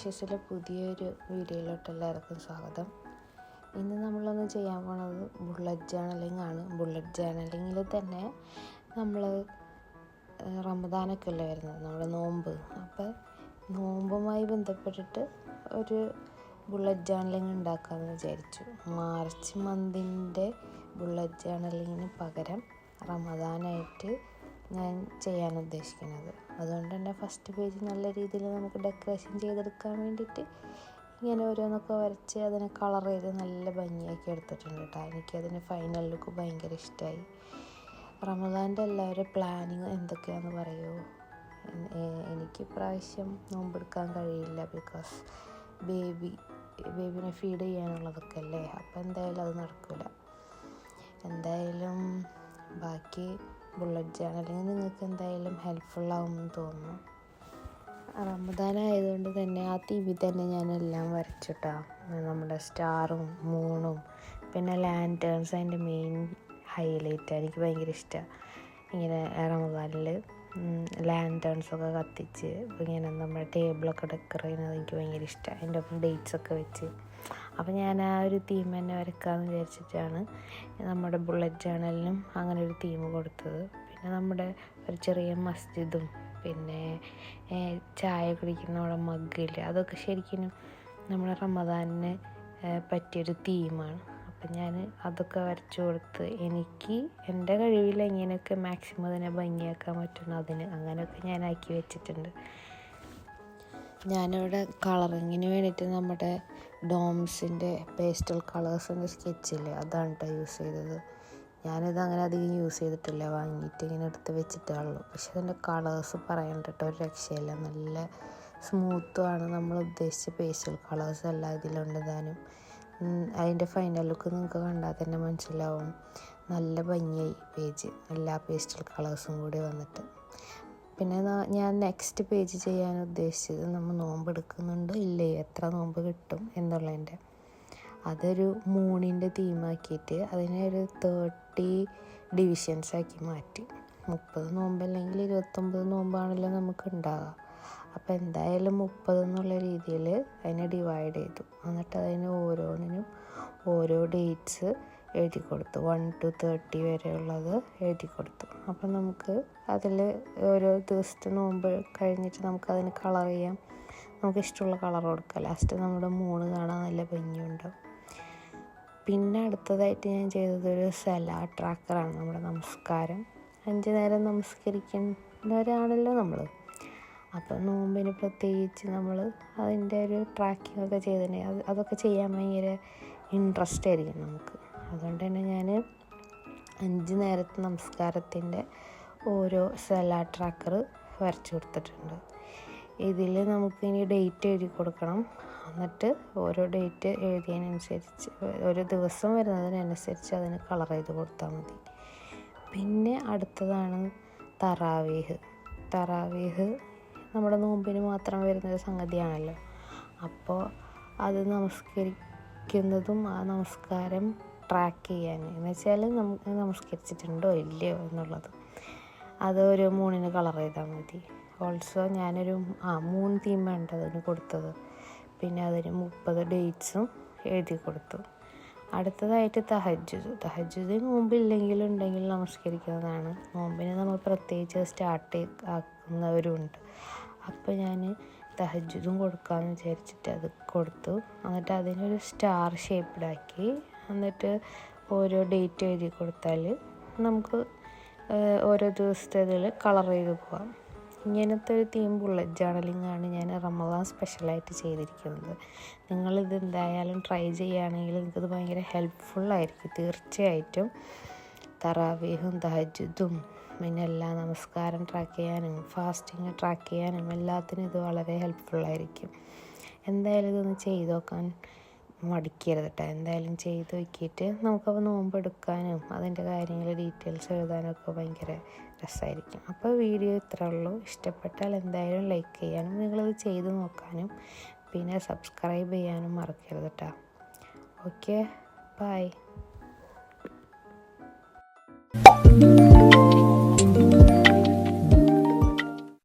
ഡിലീഷ്യസിലെ പുതിയൊരു വീഡിയോയിലോട്ട് എല്ലാവർക്കും സ്വാഗതം. ഇന്ന് നമ്മളൊന്ന് ചെയ്യാൻ പോണത് ബുള്ളറ്റ് ജേർണലിംഗ് ആണ്. ബുള്ളറ്റ് ജേർണലിങ്ങിൽ തന്നെ നമ്മൾ റമദാനൊക്കെ അല്ലേ വരുന്നത്, നമ്മുടെ നോമ്പ്. അപ്പോൾ നോമ്പുമായി ബന്ധപ്പെട്ടിട്ട് ഒരു ബുള്ളറ്റ് ജേർണലിംഗ് ഉണ്ടാക്കാമെന്ന് വിചാരിച്ചു. മാർച്ച് മന്തിൻ്റെ ബുള്ളറ്റ് ജേർണലിങ്ങിന് പകരം റമദാനായിട്ട് ഞാൻ ചെയ്യാൻ ഉദ്ദേശിക്കുന്നത്. അതുകൊണ്ട് തന്നെ ഫസ്റ്റ് പേജ് നല്ല രീതിയിൽ നമുക്ക് ഡെക്കറേഷൻ ചെയ്തെടുക്കാൻ വേണ്ടിയിട്ട് ഇങ്ങനെ ഓരോന്നൊക്കെ വരച്ച് അതിനെ കളർ ചെയ്ത് നല്ല ഭംഗിയാക്കി എടുത്തിട്ടുണ്ട് കേട്ടോ. എനിക്കതിന് ഫൈനൽ ലുക്ക് ഭയങ്കര ഇഷ്ടമായി. റമദാൻ്റെ എല്ലാവരും പ്ലാനിങ് എന്തൊക്കെയാണെന്ന് പറയുമോ? എനിക്ക് ഇപ്രാവശ്യം നോമ്പെടുക്കാൻ കഴിയില്ല, ബിക്കോസ് ബേബിനെ ഫീഡ് ചെയ്യാനുള്ളതൊക്കെ അല്ലേ. അപ്പോൾ എന്തായാലും അത് നടക്കില്ല. എന്തായാലും ബാക്കി ബുള്ളറ്റ് ജേർണലിങ് നിങ്ങൾക്ക് എന്തായാലും ഹെൽപ്ഫുള്ളാവുമെന്ന് തോന്നുന്നു. റമദാനായതുകൊണ്ട് തന്നെ ആ തീമിൽ തന്നെ ഞാനെല്ലാം വരച്ചിട്ടാ. നമ്മുടെ സ്റ്റാറും മൂണും പിന്നെ ലാൻറ്റേൺസ് അതിൻ്റെ മെയിൻ ഹൈലൈറ്റാണ്. എനിക്ക് ഭയങ്കര ഇഷ്ടമാണ് ഇങ്ങനെ റമദാനിൽ ലാൻറ്റേൺസൊക്കെ കത്തിച്ച് ഇങ്ങനെ നമ്മുടെ ടേബിളൊക്കെ ഡെക്കറേറ്റ് ചെയ്യുന്നത് എനിക്ക് ഭയങ്കര ഇഷ്ടമാണ്. അതിൻ്റെ ഒപ്പം ഡേറ്റ്സൊക്കെ വെച്ച്. അപ്പോൾ ഞാൻ ആ ഒരു തീം തന്നെ വരയ്ക്കാമെന്ന് വിചാരിച്ചിട്ടാണ് നമ്മുടെ ബുള്ളറ്റ് ജേർണലിനും അങ്ങനെ ഒരു തീം കൊടുത്തത്. പിന്നെ നമ്മുടെ ഒരു ചെറിയ മസ്ജിദും പിന്നെ ചായ കുടിക്കുന്ന അവിടെ മഗ്ഗില്ല, അതൊക്കെ ശരിക്കും നമ്മുടെ റമദാനിന് പറ്റിയൊരു തീമാണ്. അപ്പം ഞാൻ അതൊക്കെ വരച്ചു കൊടുത്ത് എനിക്ക് എൻ്റെ കഴിവിൽ എങ്ങനെയൊക്കെ മാക്സിമം അതിനെ ഭംഗിയാക്കാൻ പറ്റുന്നു അതിന് അങ്ങനെയൊക്കെ ഞാൻ ആക്കി വെച്ചിട്ടുണ്ട്. ഞാനിവിടെ കളറിങ്ങിന് വേണ്ടിയിട്ട് നമ്മുടെ ഡോംസിൻ്റെ പേസ്റ്റൽ കളേഴ്സിൻ്റെ സ്കെച്ചില്ലേ, അതാണ് കേട്ടോ യൂസ് ചെയ്തത്. ഞാനിത് അങ്ങനെ അധികം യൂസ് ചെയ്തിട്ടില്ല, വാങ്ങിയിട്ട് ഇങ്ങനെ എടുത്ത് വെച്ചിട്ടുള്ളൂ. പക്ഷെ അതിൻ്റെ കളേഴ്സ് പറയണ്ട കേട്ടോ, ഒരു രക്ഷയില്ല, നല്ല സ്മൂത്തുമാണ്. നമ്മൾ ഉദ്ദേശിച്ച പേസ്റ്റൽ കളേഴ്സ് എല്ലാം ഇതിലുണ്ട്. താനും അതിൻ്റെ ഫൈനൽ ലുക്ക് നിങ്ങൾക്ക് കണ്ടാൽ തന്നെ മനസ്സിലാവും. നല്ല ഭംഗിയായി പേജ്, എല്ലാ പേസ്റ്റൽ കളേഴ്സും കൂടി വന്നിട്ട്. പിന്നെ ഞാൻ നെക്സ്റ്റ് പേജ് ചെയ്യാൻ ഉദ്ദേശിച്ചത് നമ്മൾ നോമ്പ് എടുക്കുന്നുണ്ടോ ഇല്ലേ, എത്ര നോമ്പ് കിട്ടും എന്നുള്ളതിൻ്റെ അതൊരു മൂണിൻ്റെ തീമാക്കിയിട്ട് അതിനെ ഒരു 30 ഡിവിഷൻസ് ആക്കി മാറ്റി. 30 നോമ്പ് അല്ലെങ്കിൽ 29 നോമ്പാണല്ലോ നമുക്ക് ഉണ്ടാകുക. അപ്പോൾ എന്തായാലും 30 എന്നുള്ള രീതിയിൽ അതിനെ ഡിവൈഡ് ചെയ്തു. എന്നിട്ട് അതിന് ഓരോന്നിനും ഓരോ ഡേറ്റ്സ് എഴുതി കൊടുത്തു. 1 to 30 വരെയുള്ളത് എഴുതി കൊടുത്തു. അപ്പം നമുക്ക് അതിൽ ഓരോ ദിവസത്തെ നോമ്പ് കഴിഞ്ഞിട്ട് നമുക്കതിന് കളർ ചെയ്യാം, നമുക്ക് ഇഷ്ടമുള്ള കളർ കൊടുക്കാം. ലാസ്റ്റ് നമ്മുടെ മൂണ് കാണാൻ നല്ല ഭംഗിയുണ്ടാവും. പിന്നെ അടുത്തതായിട്ട് ഞാൻ ചെയ്തത് ഒരു സലാഡ് ട്രാക്കറാണ്. നമ്മുടെ നമസ്കാരം 5 നേരം നമസ്കരിക്കുന്നവരാണല്ലോ നമ്മൾ. അപ്പം നോമ്പിന് പ്രത്യേകിച്ച് നമ്മൾ അതിൻ്റെ ഒരു ട്രാക്കിംഗ് ഒക്കെ ചെയ്തിട്ടുണ്ടെങ്കിൽ അതൊക്കെ ചെയ്യാൻ ഭയങ്കര ഇൻട്രസ്റ്റ് ആയിരിക്കും നമുക്ക്. അതുകൊണ്ട് തന്നെ ഞാൻ 5 നേരത്തെ നമസ്കാരത്തിൻ്റെ ഓരോ സലാഡ് ട്രാക്കർ വരച്ചു കൊടുത്തിട്ടുണ്ട്. ഇതിൽ നമുക്കിനി ഡേറ്റ് എഴുതി കൊടുക്കണം. എന്നിട്ട് ഓരോ ഡേറ്റ് എഴുതിയതിനനുസരിച്ച് ഒരു ദിവസം വരുന്നതിനനുസരിച്ച് അതിന് കളർ ചെയ്ത് കൊടുത്താൽ മതി. പിന്നെ അടുത്തതാണ് തറാവീഹ് നമ്മുടെ നോമ്പിന് മാത്രം വരുന്നൊരു സംഗതിയാണല്ലോ. അപ്പോൾ അത് നമസ്കരിക്കുന്നതും ആ നമസ്കാരം ട്രാക്ക് ചെയ്യാൻ, എന്ന് വെച്ചാൽ നമുക്ക് നമസ്കരിച്ചിട്ടുണ്ടോ ഇല്ലയോ എന്നുള്ളത് അത് ഒരു മൂണിന് കളർ ചെയ്താൽ മതി. ഓൾസോ ഞാനൊരു 3 തീമാണ് അതിന് കൊടുത്തത്. പിന്നെ അതിന് 30 ഡേറ്റ്സും എഴുതി കൊടുത്തു. അടുത്തതായിട്ട് തഹജ്ജുദ് നോമ്പില്ലെങ്കിലും ഉണ്ടെങ്കിൽ നമസ്കരിക്കുന്നതാണ്. നോമ്പിന് നമ്മൾ പ്രത്യേകിച്ച് സ്റ്റാർട്ട് ആക്കുന്നവരുണ്ട്. അപ്പോൾ ഞാൻ തഹജ്ജുദും കൊടുക്കാമെന്ന് വിചാരിച്ചിട്ട് അത് കൊടുത്തു. എന്നിട്ട് അതിനൊരു സ്റ്റാർ ഷേപ്പിലാക്കി എന്നിട്ട് ഓരോ ഡേറ്റ് എഴുതി കൊടുത്താൽ നമുക്ക് ഓരോ ദിവസത്തെ ഇതിൽ കളർ ചെയ്ത് പോകാം. ഇങ്ങനത്തെ ഒരു തീം ബുള്ളറ്റ് ജേർണലിംഗ് ആണ് ഞാൻ റമദാൻ സ്പെഷ്യലായിട്ട് ചെയ്തിരിക്കുന്നത്. നിങ്ങളിത് എന്തായാലും ട്രൈ ചെയ്യുകയാണെങ്കിൽ നിങ്ങൾക്കിത് ഭയങ്കര ഹെൽപ്ഫുള്ളായിരിക്കും തീർച്ചയായിട്ടും. തറാവീഹും തഹജ്ജുദും പിന്നെ എല്ലാ നമസ്കാരം ട്രാക്ക് ചെയ്യാനും ഫാസ്റ്റിങ് ട്രാക്ക് ചെയ്യാനും എല്ലാത്തിനും ഇത് വളരെ ഹെൽപ്ഫുള്ളായിരിക്കും. എന്തായാലും ഇതൊന്ന് ചെയ്ത് നോക്കാൻ മടിക്കരുത് കേട്ടോ. എന്തായാലും ചെയ്ത് നോക്കിയിട്ട് നമുക്കപ്പോൾ നോമ്പ് എടുക്കാനും അതിൻ്റെ കാര്യങ്ങൾ ഡീറ്റെയിൽസ് എഴുതാനും ഒക്കെ ഭയങ്കര രസമായിരിക്കും. അപ്പോൾ വീഡിയോ ഇത്രേ ഉള്ളൂ. ഇഷ്ടപ്പെട്ടാൽ എന്തായാലും ലൈക്ക് ചെയ്യാനും നിങ്ങളത് ചെയ്ത് നോക്കാനും പിന്നെ സബ്സ്ക്രൈബ് ചെയ്യാനും മറക്കരുത് കേട്ടോ. Okay, by.